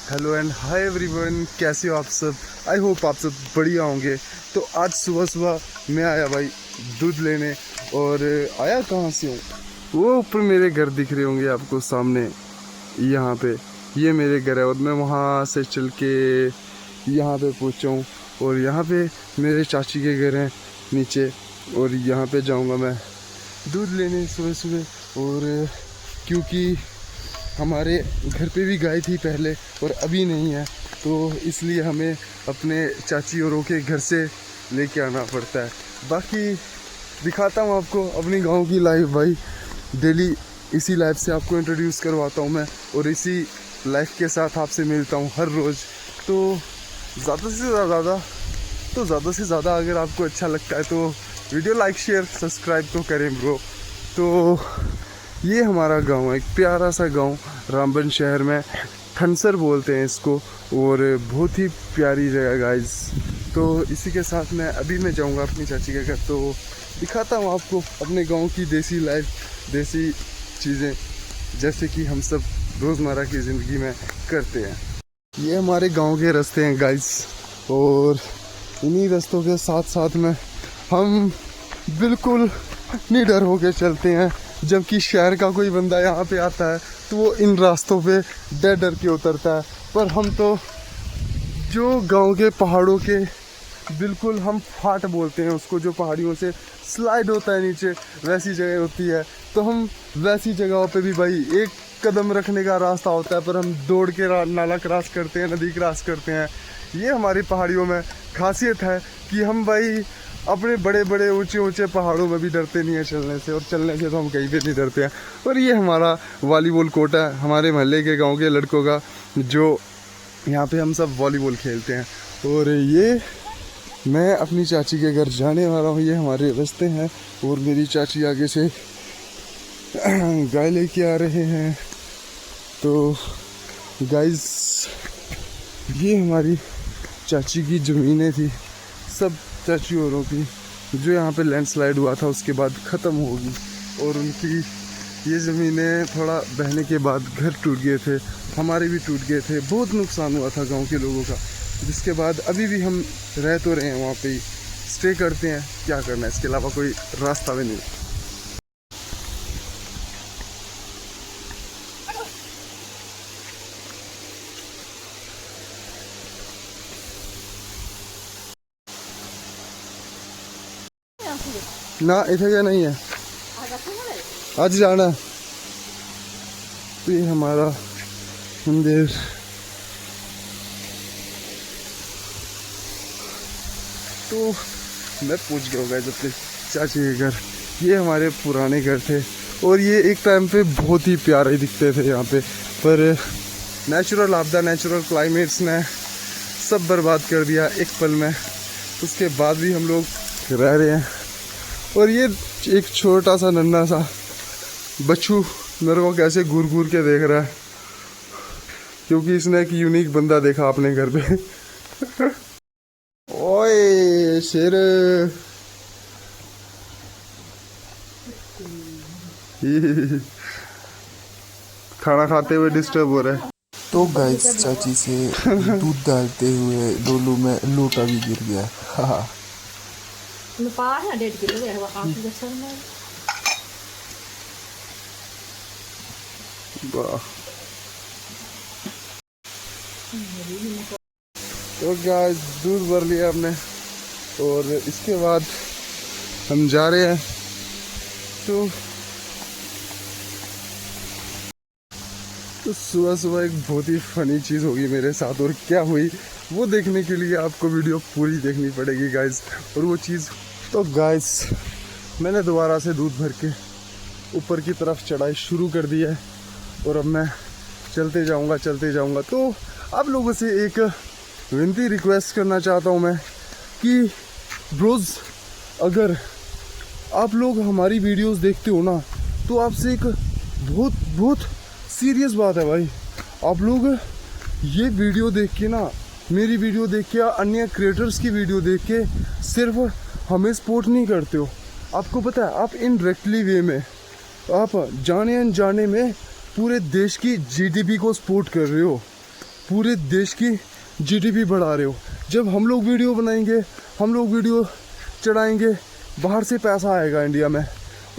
Hello and hi everyone, कैसे हो आप सब। आई होप आप सब बढ़िया होंगे। तो आज सुबह सुबह मैं आया भाई दूध लेने। और आया कहाँ से हूँ, वो ऊपर मेरे घर दिख रहे होंगे आपको सामने, यहाँ पे ये मेरे घर है। और मैं वहाँ से चल के यहाँ पे पहुँचा हूँ। और यहाँ पे मेरे चाची के घर हैं नीचे। और यहाँ पे जाऊँगा मैं दूध लेने सुबह सुबह। और क्योंकि हमारे घर पे भी गाय थी पहले और अभी नहीं है, तो इसलिए हमें अपने चाची औरों के घर से लेके आना पड़ता है। बाकी दिखाता हूँ आपको अपनी गांव की लाइफ भाई। डेली इसी लाइफ से आपको इंट्रोड्यूस करवाता हूँ मैं, और इसी लाइफ के साथ आपसे मिलता हूँ हर रोज़। तो ज़्यादा से ज़्यादा अगर आपको अच्छा लगता है तो वीडियो लाइक शेयर सब्सक्राइब तो करें ब्रो। तो ये हमारा गांव है, एक प्यारा सा गांव रामबन शहर में, ठनसर बोलते हैं इसको। और बहुत ही प्यारी जगह गाइस। तो इसी के साथ मैं जाऊंगा अपनी चाची के घर, तो दिखाता हूँ आपको अपने गांव की देसी लाइफ, देसी चीज़ें जैसे कि हम सब रोज़मर्रा की ज़िंदगी में करते हैं। ये हमारे गांव के रास्ते हैं गाइस, और इन्हीं रास्तों के साथ साथ में हम बिल्कुल निडर होके चलते हैं। जबकि शहर का कोई बंदा यहाँ पे आता है तो वो इन रास्तों पे डर डर के उतरता है, पर हम तो जो गांव के पहाड़ों के बिल्कुल, हम फाट बोलते हैं उसको, जो पहाड़ियों से स्लाइड होता है नीचे, वैसी जगह होती है। तो हम वैसी जगहों पे भी भाई एक कदम रखने का रास्ता होता है, पर हम दौड़ के नाला क्रॉस करते हैं, नदी क्रॉस करते हैं। ये हमारी पहाड़ियों में खासियत है कि हम भाई अपने बड़े बड़े ऊंचे ऊंचे पहाड़ों में भी डरते नहीं है चलने से, और चलने से तो हम कहीं पे नहीं डरते हैं। और ये हमारा वॉलीबॉल कोर्ट है हमारे मोहल्ले के गांव के लड़कों का, जो यहाँ पे हम सब वॉलीबॉल खेलते हैं। और ये मैं अपनी चाची के घर जाने वाला हूँ, ये हमारे रास्ते हैं। और मेरी चाची आगे से गाय लेके आ रहे हैं। तो गाइस, ये हमारी चाची की ज़मीनें थी, सब चाची औरों की, जो यहाँ पे लैंडस्लाइड हुआ था उसके बाद ख़त्म होगी। और उनकी ये ज़मीनें थोड़ा बहने के बाद घर टूट गए थे, हमारे भी टूट गए थे, बहुत नुकसान हुआ था गांव के लोगों का। जिसके बाद अभी भी हम रह तो रहे हैं, वहाँ पे ही स्टे करते हैं, क्या करना है, इसके अलावा कोई रास्ता भी नहीं। ना इधर क्या नहीं है, आज जाना। तो ये हमारा मंदिर, तो मैं पूछ गया होगा अपने चाची के घर। ये हमारे पुराने घर थे, और ये एक टाइम पे बहुत ही प्यारे दिखते थे यहाँ पे, पर नेचुरल आपदा, नेचुरल क्लाइमेट्स ने सब बर्बाद कर दिया एक पल में। उसके बाद भी हम लोग रह रहे हैं। और ये एक छोटा सा नन्हा सा बच्चू मेरे को कैसे घूर घूर के देख रहा है, क्योंकि इसने एक यूनिक बंदा देखा अपने घर पे। ओए शेर, खाना खाते हुए डिस्टर्ब हो रहा है। तो गाइस, चाची से दूध डालते हुए डोलू में लोटा भी गिर गया। हाँ, तो गाइस, दूध भर लिया हमने, और इसके बाद हम जा रहे हैं। तो सुबह सुबह एक बहुत ही फनी चीज़ होगी मेरे साथ, और क्या हुई वो देखने के लिए आपको वीडियो पूरी देखनी पड़ेगी गाइस। और वो चीज़, तो गाइस, मैंने दोबारा से दूध भर के ऊपर की तरफ चढ़ाई शुरू कर दी है, और अब मैं चलते जाऊंगा। तो आप लोगों से एक विनती रिक्वेस्ट करना चाहता हूं मैं कि ब्रोज, अगर आप लोग हमारी वीडियोस देखते हो ना, तो आपसे एक बहुत सीरियस बात है भाई। आप लोग ये वीडियो देख के ना, मेरी वीडियो देख के या अन्य क्रिएटर्स की वीडियो देख के सिर्फ हमें सपोर्ट नहीं करते हो। आपको पता है, आप इनडायरेक्टली वे में, आप जाने अनजाने में पूरे देश की जीडीपी को सपोर्ट कर रहे हो। पूरे देश की जीडीपी बढ़ा रहे हो। जब हम लोग वीडियो बनाएंगे, हम लोग वीडियो चढ़ाएंगे, बाहर से पैसा आएगा इंडिया में,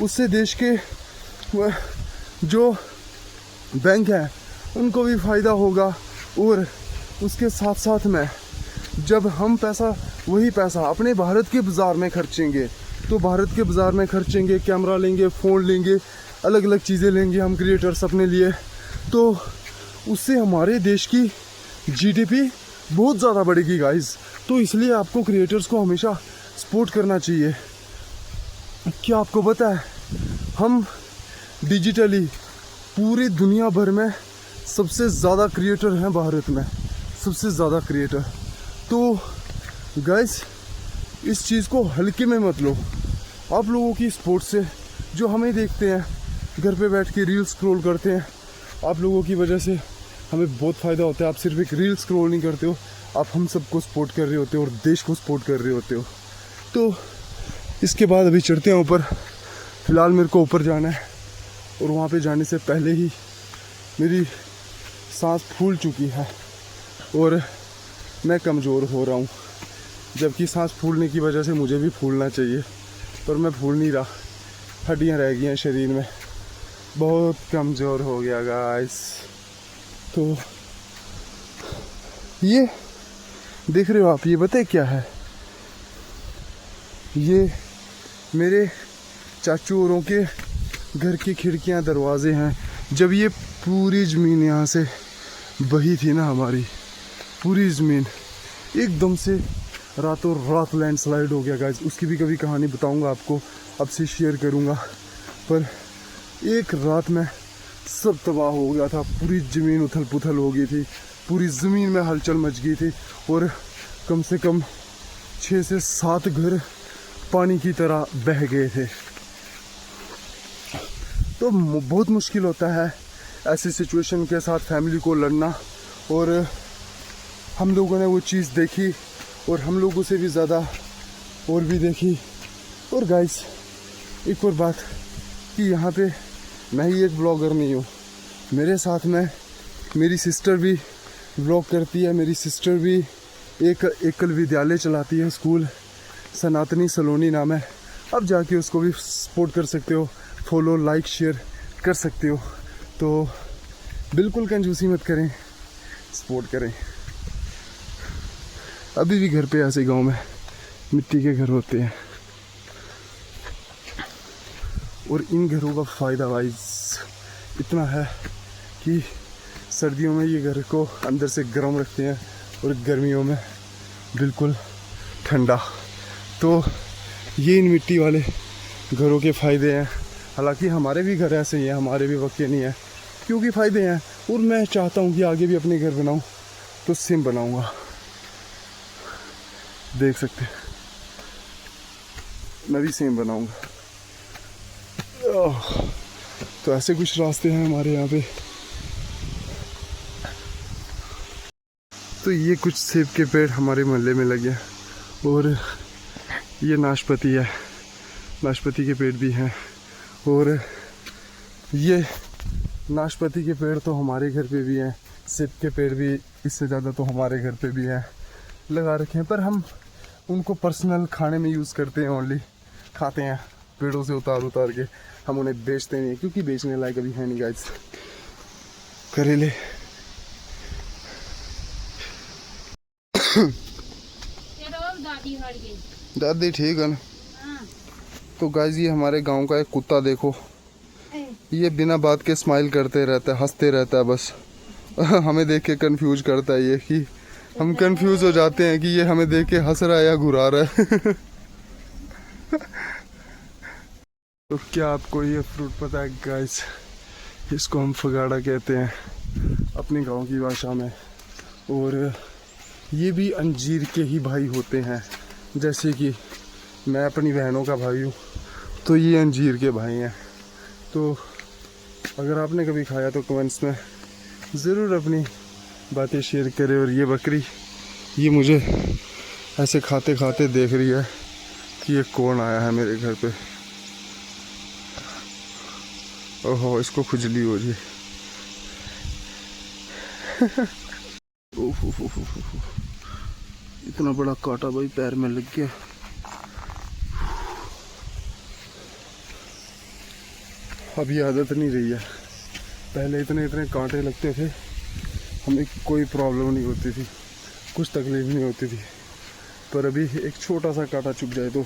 उससे देश के जो बैंक हैं उनको भी फ़ायदा होगा। और उसके साथ साथ में जब हम वही पैसा अपने भारत के बाज़ार में खर्चेंगे, तो भारत के बाज़ार में खर्चेंगे, कैमरा लेंगे, फ़ोन लेंगे, अलग अलग चीज़ें लेंगे हम क्रिएटर्स अपने लिए, तो उससे हमारे देश की जीडीपी बहुत ज़्यादा बढ़ेगी गाइस। तो इसलिए आपको क्रिएटर्स को हमेशा सपोर्ट करना चाहिए। क्या आपको पता है, हम डिजिटली पूरी दुनिया भर में सबसे ज़्यादा क्रिएटर हैं भारत में, सबसे ज़्यादा क्रिएटर। तो गाइस इस चीज़ को हल्के में मत लो। आप लोगों की सपोर्ट से, जो हमें देखते हैं घर पे बैठ के रील स्क्रॉल करते हैं, आप लोगों की वजह से हमें बहुत फ़ायदा होता है। आप सिर्फ एक रील स्क्रॉल नहीं करते हो, आप हम सबको सपोर्ट कर रहे होते हो और देश को सपोर्ट कर रहे होते हो। तो इसके बाद अभी चढ़ते हैं ऊपर। फ़िलहाल मेरे को ऊपर जाना है और वहाँ पे जाने से पहले ही मेरी सांस फूल चुकी है और मैं कमज़ोर हो रहा हूँ। जबकि सांस फूलने की वजह से मुझे भी फूलना चाहिए, पर मैं फूल नहीं रहा, हड्डियाँ रह गई हैं शरीर में, बहुत कमज़ोर हो गया गाइस। तो ये देख रहे हो आप, ये बताए क्या है, ये मेरे चाचू औरों के घर की खिड़कियां दरवाजे हैं। जब ये पूरी ज़मीन यहाँ से बही थी ना, हमारी पूरी ज़मीन एकदम से रातों रात लैंडस्लाइड हो गया गाइस। उसकी भी कभी कहानी बताऊंगा आपको, अब से शेयर करूंगा। पर एक रात में सब तबाह हो गया था, पूरी ज़मीन उथल पुथल हो गई थी, पूरी ज़मीन में हलचल मच गई थी और कम से कम 6 से 7 घर पानी की तरह बह गए थे। तो बहुत मुश्किल होता है ऐसी सिचुएशन के साथ फैमिली को लड़ना, और हम लोगों ने वो चीज़ देखी और हम लोगों से भी ज़्यादा और भी देखी। और गाइस एक और बात कि यहाँ पे मैं ही एक ब्लॉगर नहीं हूँ, मेरे साथ में मेरी सिस्टर भी ब्लॉग करती है। मेरी सिस्टर भी एक एकल विद्यालय चलाती है, स्कूल, सनातनी सलोनी नाम है। अब जाके उसको भी सपोर्ट कर सकते हो, फॉलो लाइक शेयर कर सकते हो। तो बिल्कुल कंजूसी मत करें, सपोर्ट करें। अभी भी घर पे ऐसे गांव में मिट्टी के घर होते हैं और इन घरों का फ़ायदा वाइज इतना है कि सर्दियों में ये घर को अंदर से गर्म रखते हैं और गर्मियों में बिल्कुल ठंडा। तो ये इन मिट्टी वाले घरों के फ़ायदे हैं। हालांकि हमारे भी घर ऐसे ही हैं, हमारे भी पक्के नहीं हैं, क्योंकि फ़ायदे हैं। और मैं चाहता हूँ कि आगे भी अपने घर बनाऊँ, तो सेम बनाऊँगा, देख सकते हैं, मैं भी सेम बनाऊँगा। तो ऐसे कुछ रास्ते हैं हमारे यहाँ पे। तो ये कुछ सेब के पेड़ हमारे मोहल्ले में लगे हैं और ये नाशपाती है, नाशपाती के पेड़ भी हैं। और ये नाशपाती के पेड़ तो हमारे घर पे भी हैं, सेब के पेड़ भी इससे ज़्यादा तो हमारे घर पे भी हैं, लगा रखे हैं। पर हम उनको पर्सनल खाने में यूज़ करते हैं, ओनली खाते हैं पेड़ों से उतार के, हम उन्हें बेचते नहीं, क्योंकि बेचने लायक अभी है नहीं गाइस। करेले दादी ठीक है ना। तो गाइस ये हमारे गांव का एक कुत्ता देखो, ये बिना बात के स्माइल करते रहता है, हंसते रहता है बस। हमें देख के कंफ्यूज करता है ये, कि हम कंफ्यूज हो जाते हैं कि ये हमें देख के हंस रहा है या घुरा रहा है। तो क्या आपको ये फ्रूट पता है गाइस, इसको हम फगाड़ा कहते हैं अपने गांव की भाषा में। और ये भी अंजीर के ही भाई होते हैं, जैसे कि मैं अपनी बहनों का भाई हूँ, तो ये अंजीर के भाई हैं। तो अगर आपने कभी खाया तो कमेंट्स में ज़रूर अपनी बातें शेयर करें। और ये बकरी, ये मुझे ऐसे खाते खाते देख रही है कि ये कौन आया है मेरे घर पे। ओहो, इसको खुजली हो रही है। ओह हो हो हो हो। इतना बड़ा कांटा भाई पैर में लग गया। अभी आदत नहीं रही है, पहले इतने इतने कांटे लगते थे, हमें कोई प्रॉब्लम नहीं होती थी, कुछ तकलीफ नहीं होती थी। पर अभी एक छोटा सा कांटा चुभ जाए तो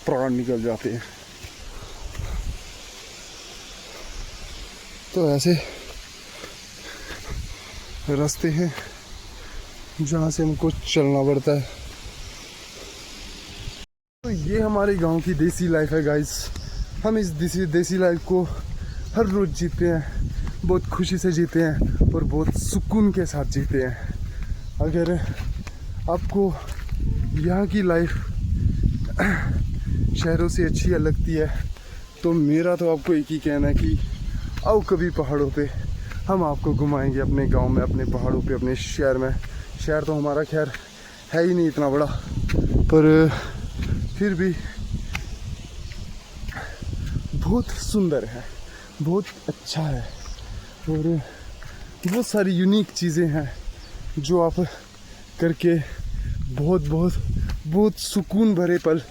प्राण निकल जाते हैं। तो ऐसे रास्ते हैं जहाँ से हमको चलना पड़ता है। तो ये हमारे गांव की देसी लाइफ है गाइस। हम इस देसी लाइफ को हर रोज़ जीते हैं, बहुत खुशी से जीते हैं और बहुत सुकून के साथ जीते हैं। अगर आपको यहाँ की लाइफ शहरों से अच्छी लगती है तो मेरा तो आपको एक ही कहना है कि आओ कभी पहाड़ों पे, हम आपको घुमाएंगे अपने गांव में, अपने पहाड़ों पे, अपने शहर में। शहर तो हमारा खैर है ही नहीं इतना बड़ा, पर फिर भी बहुत सुंदर है, बहुत अच्छा है और बहुत सारी यूनिक चीज़ें हैं जो आप करके बहुत बहुत बहुत सुकून भरे पल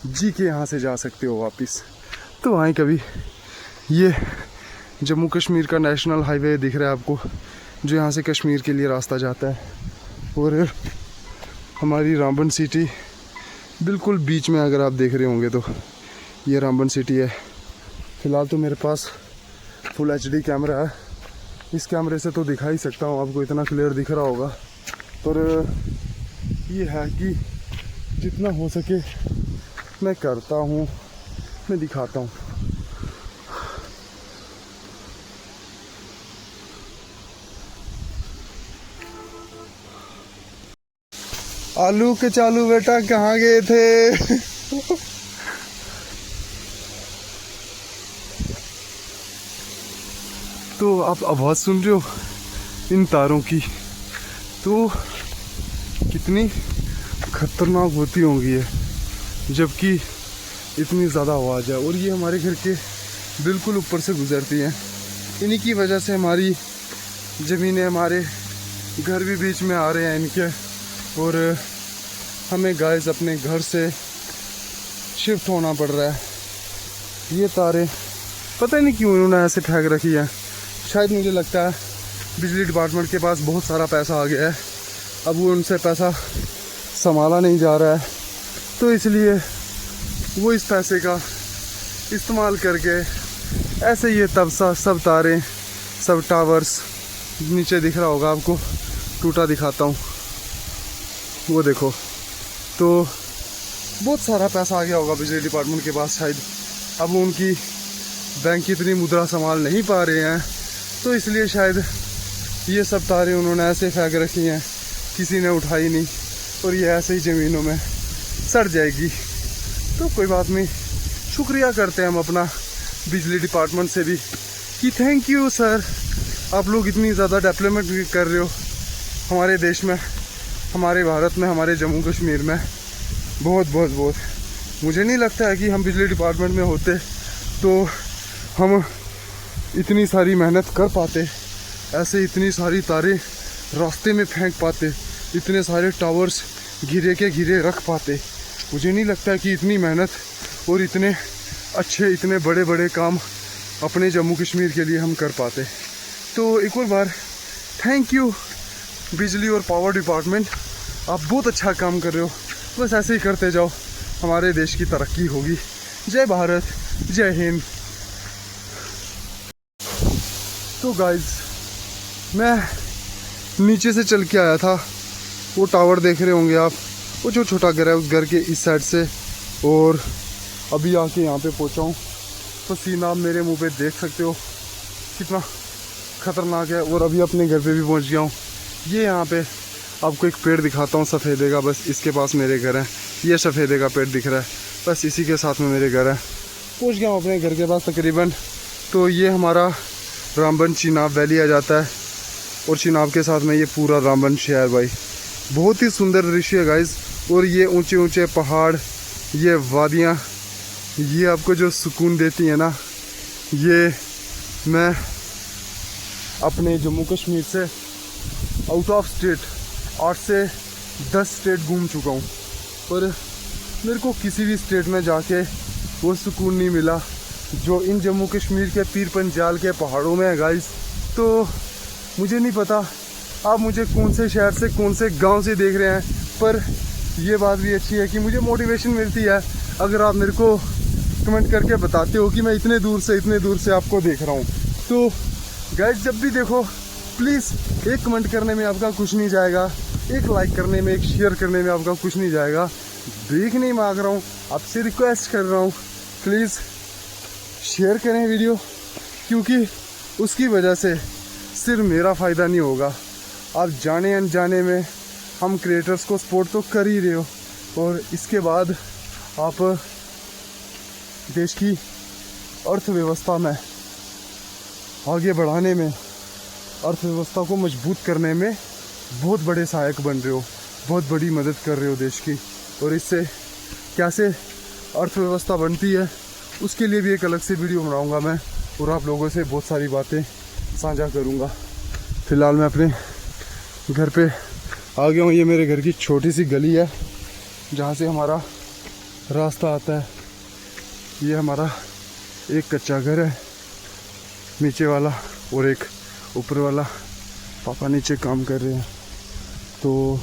जी के यहाँ से जा सकते हो वापस। तो आए कभी। ये जम्मू कश्मीर का नेशनल हाईवे दिख रहा है आपको, जो यहाँ से कश्मीर के लिए रास्ता जाता है। और हमारी रामबन सिटी बिल्कुल बीच में, अगर आप देख रहे होंगे तो ये रामबन सिटी है। फ़िलहाल तो मेरे पास फुल HD कैमरा है, इस कैमरे से तो दिखा ही सकता हूँ आपको, इतना क्लियर दिख रहा होगा। पर ये है कि जितना हो सके मैं करता हूँ, मैं दिखाता हूँ। आलू के चालू बेटा कहाँ गए थे? तो आप आवाज़ सुन रहे हो इन तारों की, तो कितनी खतरनाक होती होंगी है, जबकि इतनी ज़्यादा आवाज़ है। और ये हमारे घर के बिल्कुल ऊपर से गुजरती हैं। इन्हीं की वजह से हमारी ज़मीनें, हमारे घर भी बीच में आ रहे हैं इनके, और हमें गाइस अपने घर से शिफ्ट होना पड़ रहा है। ये तारें पता नहीं क्यों इन्होंने ऐसे फेंक रखी है। शायद मुझे लगता है बिजली डिपार्टमेंट के पास बहुत सारा पैसा आ गया है, अब वो उनसे पैसा संभाला नहीं जा रहा है, तो इसलिए वो इस पैसे का इस्तेमाल करके ऐसे ये तब सब तारें, सब टावर्स, नीचे दिख रहा होगा आपको, टूटा दिखाता हूँ, वो देखो। तो बहुत सारा पैसा आ गया होगा बिजली डिपार्टमेंट के पास शायद, अब वो उनकी बैंक की इतनी मुद्रा संभाल नहीं पा रहे हैं, तो इसलिए शायद ये सब तारें उन्होंने ऐसे फेंक रखी हैं, किसी ने उठाई नहीं, और ये ऐसे ही ज़मीनों में सड़ जाएगी। तो कोई बात नहीं, शुक्रिया करते हैं हम अपना बिजली डिपार्टमेंट से भी कि थैंक यू सर, आप लोग इतनी ज़्यादा डेवलपमेंट कर रहे हो हमारे देश में, हमारे भारत में, हमारे जम्मू कश्मीर में। बहुत बहुत बहुत मुझे नहीं लगता है कि हम बिजली डिपार्टमेंट में होते तो हम इतनी सारी मेहनत कर पाते, ऐसे इतनी सारी तारें रास्ते में फेंक पाते, इतने सारे टावर्स घिरे के घिरे रख पाते। मुझे नहीं लगता कि इतनी मेहनत और इतने अच्छे, इतने बड़े बड़े काम अपने जम्मू कश्मीर के लिए हम कर पाते। तो एक और बार थैंक यू बिजली और पावर डिपार्टमेंट, आप बहुत अच्छा काम कर रहे हो, बस ऐसे ही करते जाओ, हमारे देश की तरक्की होगी। जय भारत, जय हिंद। तो गाइज मैं नीचे से चल के आया था, वो टावर देख रहे होंगे आप, वो जो छोटा घर है उस घर के इस साइड से, और अभी आके यहाँ पे पहुँचा हूँ। पसीना आप मेरे मुंह पे देख सकते हो कितना ख़तरनाक है, और अभी अपने घर पे भी पहुँच गया हूँ। ये यहाँ पे आपको एक पेड़ दिखाता हूँ सफ़ेदे का, बस इसके पास मेरे घर है, ये सफ़ेदे का पेड़ दिख रहा है, बस इसी के साथ में मेरे घर है। पहुँच गया हूँ अपने घर के पास तकरीबन। तो ये हमारा रामबन चिनाब वैली आ जाता है, और चिनाब के साथ में ये पूरा रामबन शहर भाई, बहुत ही सुंदर दृश्य है गाइस। और ये ऊंचे ऊंचे पहाड़, ये वादियाँ, ये आपको जो सुकून देती है ना, ये मैं अपने जम्मू कश्मीर से आउट ऑफ स्टेट 8 से 10 स्टेट घूम चुका हूँ, पर मेरे को किसी भी स्टेट में जाके वो सुकून नहीं मिला जो इन जम्मू कश्मीर के पीर पंजाल के पहाड़ों में है गाइस। तो मुझे नहीं पता आप मुझे कौन से शहर से कौन से गांव से देख रहे हैं, पर ये बात भी अच्छी है कि मुझे मोटिवेशन मिलती है अगर आप मेरे को कमेंट करके बताते हो कि मैं इतने दूर से आपको देख रहा हूँ। तो गाइस जब भी देखो प्लीज़ एक कमेंट करने में आपका कुछ नहीं जाएगा, एक लाइक करने में, एक शेयर करने में आपका कुछ नहीं जाएगा। देख नहीं मांग रहा हूँ, आपसे रिक्वेस्ट कर रहा हूँ, प्लीज़ शेयर करें वीडियो, क्योंकि उसकी वजह से सिर्फ मेरा फ़ायदा नहीं होगा, आप जाने अनजाने में हम क्रिएटर्स को सपोर्ट तो कर ही रहे हो, और इसके बाद आप देश की अर्थव्यवस्था में आगे बढ़ाने में, अर्थव्यवस्था को मजबूत करने में बहुत बड़े सहायक बन रहे हो, बहुत बड़ी मदद कर रहे हो देश की। और इससे कैसे अर्थव्यवस्था बनती है उसके लिए भी एक अलग से वीडियो बनाऊंगा मैं, और आप लोगों से बहुत सारी बातें साझा करूंगा। फ़िलहाल मैं अपने घर पे आ गया हूँ। ये मेरे घर की छोटी सी गली है जहाँ से हमारा रास्ता आता है। ये हमारा एक कच्चा घर है नीचे वाला, और एक ऊपर वाला। पापा नीचे काम कर रहे हैं। तो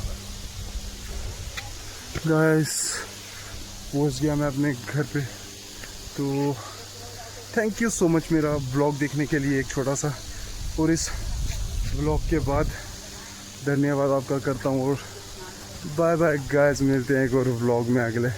गाइस पहुंच गया मैं अपने घर पे। तो थैंक यू सो मच मेरा ब्लॉग देखने के लिए, एक छोटा सा, और इस ब्लॉग के बाद धन्यवाद आपका करता हूँ, और बाय बाय गाइस, मिलते हैं एक और ब्लॉग में अगले।